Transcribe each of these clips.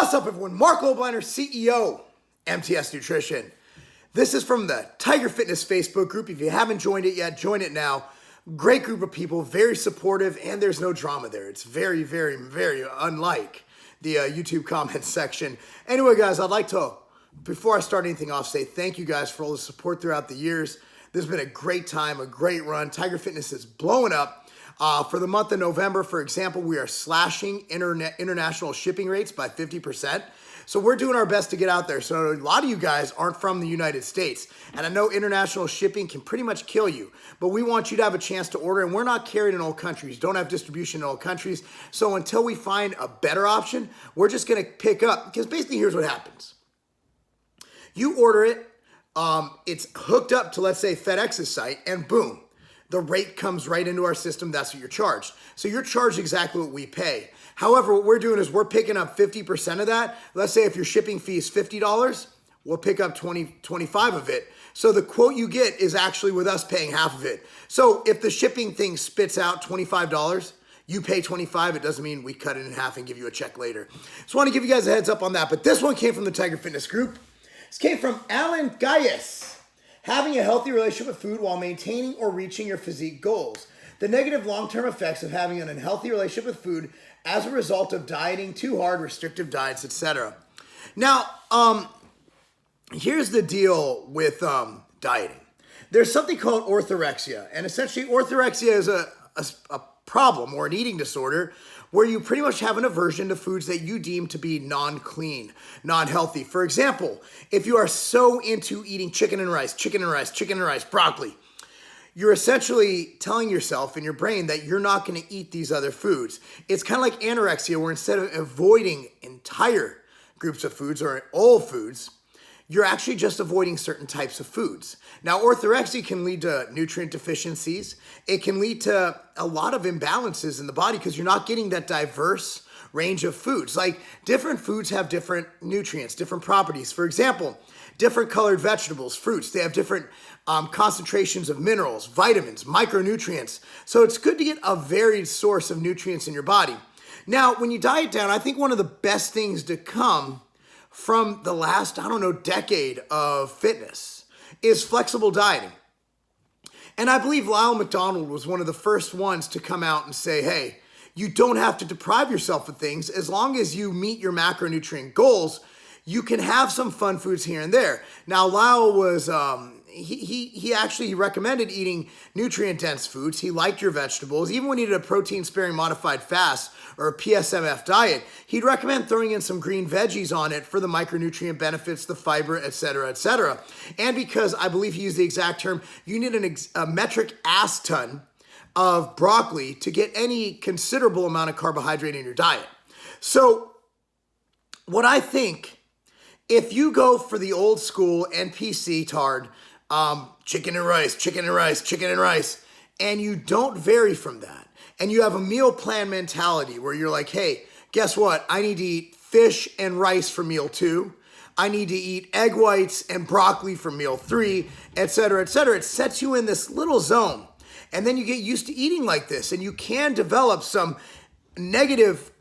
What's up, everyone? Marc Lobliner, CEO, MTS Nutrition. This is from the Tiger Fitness Facebook group. If you haven't joined it yet, join it now. Great group of people, very supportive, and there's no drama there. It's very, very, very unlike the YouTube comment section. Anyway, guys, I'd like to, before I start anything off, say thank you guys for all the support throughout the years. This has been a great time, a great run. Tiger Fitness is blowing up. For the month of November, for example, we are slashing international shipping rates by 50%. So we're doing our best to get out there. So a lot of you guys aren't from the United States. And I know international shipping can pretty much kill you. But we want you to have a chance to order. And we're not carried in all countries. Don't have distribution in all countries. So until we find a better option, we're just going to pick up. Because basically, here's what happens. You order it. It's hooked up to, let's say, FedEx's site. And boom. The rate comes right into our system. That's what you're charged. So you're charged exactly what we pay. However, what we're doing is we're picking up 50% of that. Let's say if your shipping fee is $50, we'll pick up 25 of it. So the quote you get is actually with us paying half of it. So if the shipping thing spits out $25, you pay $25. It doesn't mean we cut it in half and give you a check later. Just want to give you guys a heads up on that. But this one came from the Tiger Fitness group. This came from Alan Gaius. Having a healthy relationship with food while maintaining or reaching your physique goals. The negative long-term effects of having an unhealthy relationship with food as a result of dieting too hard, restrictive diets, etc. Now, here's the deal with dieting. There's something called orthorexia, and essentially orthorexia is a problem or an eating disorder where you pretty much have an aversion to foods that you deem to be non-clean, non-healthy. For example, if you are so into eating chicken and rice, broccoli, you're essentially telling yourself in your brain that you're not going to eat these other foods. It's kind of like anorexia, where instead of avoiding entire groups of foods or all foods, you're actually just avoiding certain types of foods. Now, orthorexia can lead to nutrient deficiencies. It can lead to a lot of imbalances in the body because you're not getting that diverse range of foods. Like different foods have different nutrients, different properties. For example, different colored vegetables, fruits, they have different concentrations of minerals, vitamins, micronutrients. So it's good to get a varied source of nutrients in your body. Now, when you diet down, I think one of the best things to come from the last, decade of fitness is flexible dieting. And I believe Lyle McDonald was one of the first ones to come out and say, hey, you don't have to deprive yourself of things. As long as you meet your macronutrient goals, you can have some fun foods here and there. Now, Lyle was, he actually recommended eating nutrient-dense foods. He liked your vegetables. Even when he did a protein-sparing modified fast or a PSMF diet, he'd recommend throwing in some green veggies on it for the micronutrient benefits, the fiber, et cetera, et cetera. And because I believe he used the exact term, you need a metric ass ton of broccoli to get any considerable amount of carbohydrate in your diet. So what I think, if you go for the old school NPC tard, chicken and rice, and you don't vary from that, and you have a meal plan mentality where you're like, hey, guess what? I need to eat fish and rice for meal 2. I need to eat egg whites and broccoli for meal 3, et cetera, et cetera. It sets you in this little zone. And then you get used to eating like this, and you can develop some negative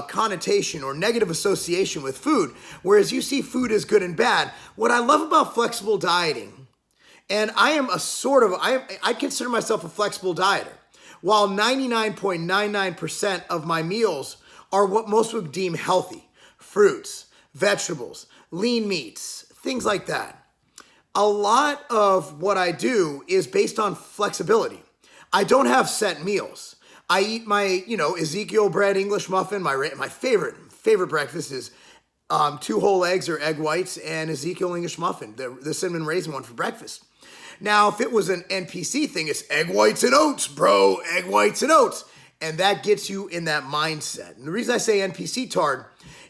connotation or negative association with food, whereas you see food as good and bad. What I love about flexible dieting, and I consider myself a flexible dieter, while 99.99% of my meals are what most would deem healthy: fruits, vegetables, lean meats, things like that. A lot of what I do is based on flexibility. I don't have set meals. I eat my, Ezekiel bread English muffin. My favorite breakfast is 2 whole eggs or egg whites and Ezekiel English muffin, the cinnamon raisin one for breakfast. Now, if it was an NPC thing, it's egg whites and oats, bro, egg whites and oats. And that gets you in that mindset. And the reason I say NPC tard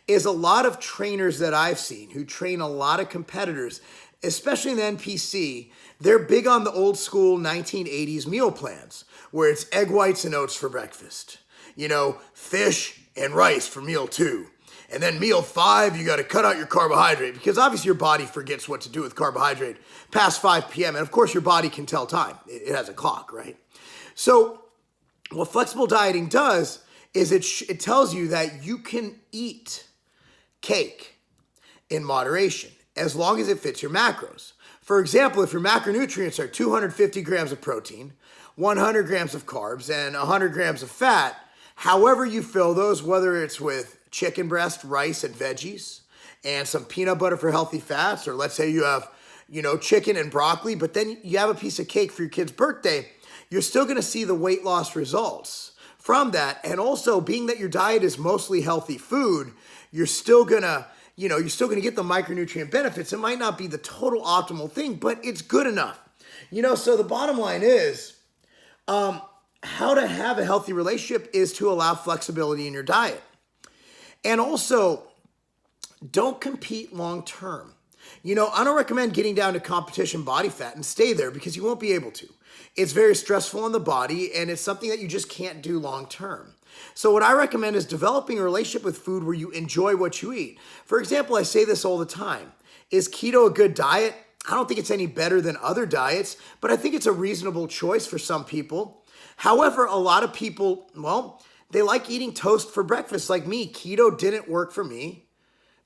is a lot of trainers that I've seen who train a lot of competitors, especially in the NPC, they're big on the old school 1980s meal plans, where it's egg whites and oats for breakfast, fish and rice for meal 2. And then meal 5, you got to cut out your carbohydrate because obviously your body forgets what to do with carbohydrate past 5 p.m. And of course your body can tell time. It has a clock, right? So what flexible dieting does is it tells you that you can eat cake in moderation as long as it fits your macros. For example, if your macronutrients are 250 grams of protein, 100 grams of carbs, and 100 grams of fat, however you fill those, whether it's with chicken breast, rice, and veggies, and some peanut butter for healthy fats, or let's say you have, chicken and broccoli, but then you have a piece of cake for your kid's birthday, you're still gonna see the weight loss results from that. And also, being that your diet is mostly healthy food, you're still gonna get the micronutrient benefits. It might not be the total optimal thing, but it's good enough. So the bottom line is, how to have a healthy relationship is to allow flexibility in your diet. And also, don't compete long term. I don't recommend getting down to competition body fat and stay there, because you won't be able to. It's very stressful on the body, and it's something that you just can't do long term. So what I recommend is developing a relationship with food where you enjoy what you eat. For example, I say this all the time. Is keto a good diet? I don't think it's any better than other diets, but I think it's a reasonable choice for some people. However, a lot of people, they like eating toast for breakfast like me. Keto didn't work for me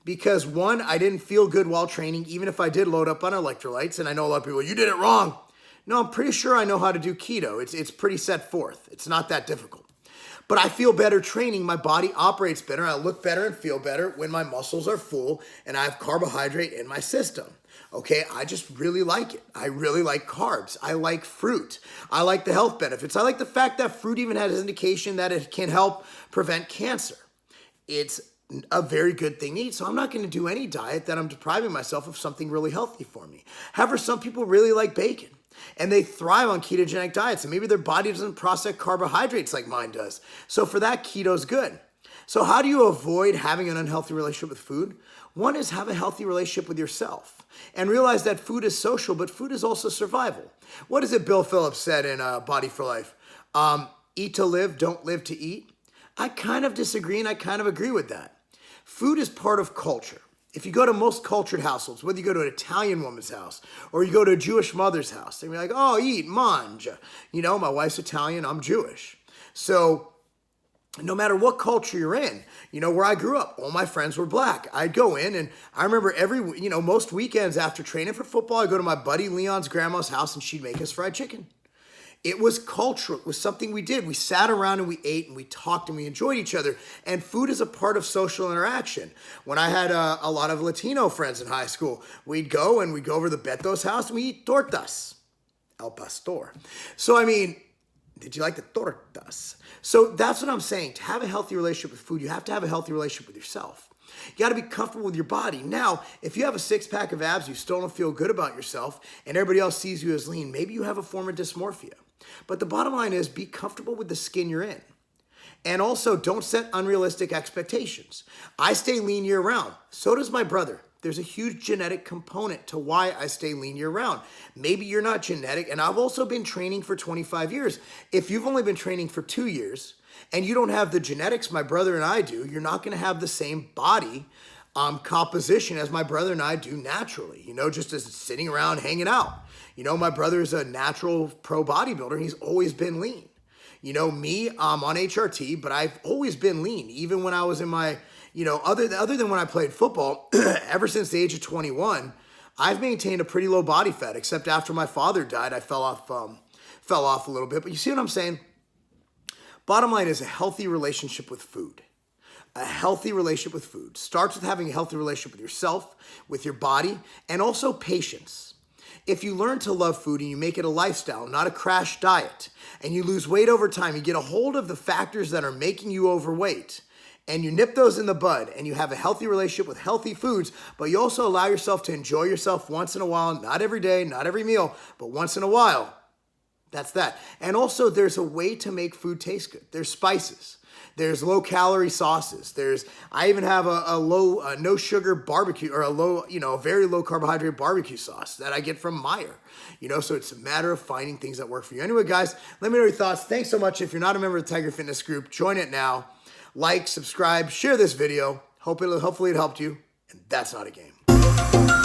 because, one, I didn't feel good while training, even if I did load up on electrolytes. And I know a lot of people, you did it wrong. No, I'm pretty sure I know how to do keto. It's pretty set forth. It's not that difficult. But I feel better training. My body operates better. I look better and feel better when my muscles are full and I have carbohydrate in my system. Okay, I just really like it. I really like carbs. I like fruit. I like the health benefits. I like the fact that fruit even has an indication that it can help prevent cancer. It's a very good thing to eat. So I'm not going to do any diet that I'm depriving myself of something really healthy for me. However, some people really like bacon and they thrive on ketogenic diets, and maybe their body doesn't process carbohydrates like mine does. So for that, keto's good. So how do you avoid having an unhealthy relationship with food? One is have a healthy relationship with yourself and realize that food is social, but food is also survival. What is it Bill Phillips said in Body for Life? Eat to live, don't live to eat. I kind of disagree, and I kind of agree with that. Food is part of culture. If you go to most cultured households, whether you go to an Italian woman's house or you go to a Jewish mother's house, they're like, oh, eat, mange. My wife's Italian, I'm Jewish. So no matter what culture you're in, where I grew up, all my friends were black. I'd go in, and I remember most weekends after training for football, I'd go to my buddy Leon's grandma's house and she'd make us fried chicken. It was cultural. It was something we did. We sat around and we ate and we talked and we enjoyed each other. And food is a part of social interaction. When I had a lot of Latino friends in high school, we'd go over to Beto's house and we eat tortas. El pastor. So, did you like the tortas? So that's what I'm saying. To have a healthy relationship with food, you have to have a healthy relationship with yourself. You got to be comfortable with your body. Now, if you have a six-pack of abs, you still don't feel good about yourself, and everybody else sees you as lean, maybe you have a form of dysmorphia. But the bottom line is be comfortable with the skin you're in. And also, don't set unrealistic expectations. I stay lean year-round. So does my brother. There's a huge genetic component to why I stay lean year-round. Maybe you're not genetic, and I've also been training for 25 years. If you've only been training for 2 years, and you don't have the genetics my brother and I do, you're not going to have the same body composition as my brother and I do naturally, just as sitting around hanging out. My brother is a natural pro bodybuilder, and he's always been lean. Me, I'm on HRT, but I've always been lean, even when I was in my, other than when I played football, ever since the age of 21, I've maintained a pretty low body fat, except after my father died, I fell off a little bit. But you see what I'm saying? Bottom line is a healthy relationship with food. A healthy relationship with food starts with having a healthy relationship with yourself, with your body, and also patience. If you learn to love food and you make it a lifestyle, not a crash diet, and you lose weight over time, you get a hold of the factors that are making you overweight, and you nip those in the bud, and you have a healthy relationship with healthy foods, but you also allow yourself to enjoy yourself once in a while, not every day, not every meal, but once in a while. That's that. And also, there's a way to make food taste good. There's spices. There's low-calorie sauces. I even have a low, no-sugar barbecue, or a very low-carbohydrate barbecue sauce that I get from Meyer. So it's a matter of finding things that work for you. Anyway, guys, let me know your thoughts. Thanks so much. If you're not a member of the Tiger Fitness Group, join it now. Like, subscribe, share this video. Hopefully it helped you. And that's not a game.